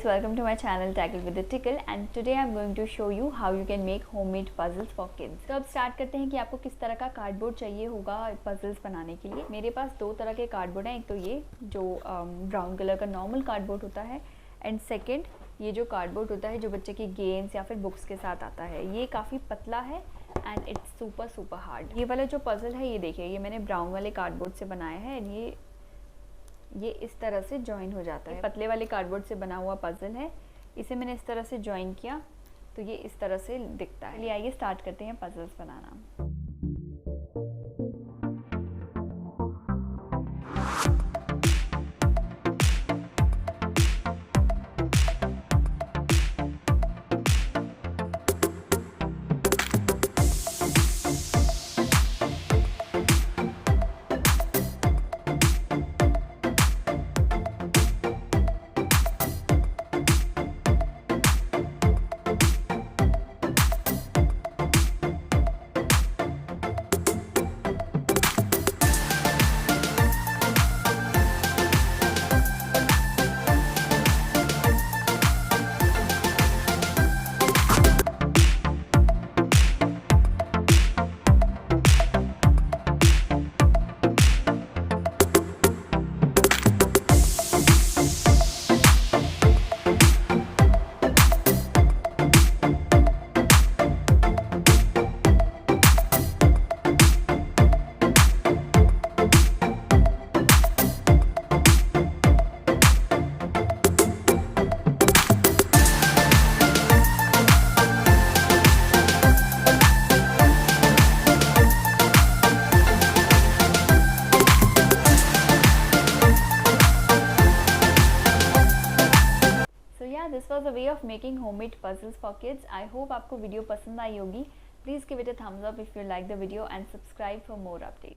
guys, welcome to my channel Tackled with a Tickle and today I'm going to show you how you can make homemade puzzles for kids। तो अब start करते हैं कि आपको किस तरह का कार्डबोर्ड चाहिए होगा पजल्स बनाने के लिए। मेरे पास दो तरह के कार्डबोर्ड हैं, एक तो ये जो ब्राउन कलर का नॉर्मल कार्डबोर्ड होता है एंड सेकेंड ये जो कार्डबोर्ड होता है जो बच्चे की गेम्स या फिर बुक्स के साथ आता है। ये काफ़ी पतला है एंड इट्स सुपर हार्ड। ये वाला जो पजल है ये देखिए, ये मैंने ब्राउन वाले कार्डबोर्ड से बनाया है एंड ये इस तरह से जॉइन हो जाता है। पतले वाले कार्डबोर्ड से बना हुआ पजल है, इसे मैंने इस तरह से जॉइन किया तो ये इस तरह से दिखता है। चलिए आइए स्टार्ट करते हैं puzzles banana. This was a way of making homemade puzzles for kids. I hope आपको वीडियो पसंद आई होगी। Please give it a thumbs up if you like the video and subscribe for more update.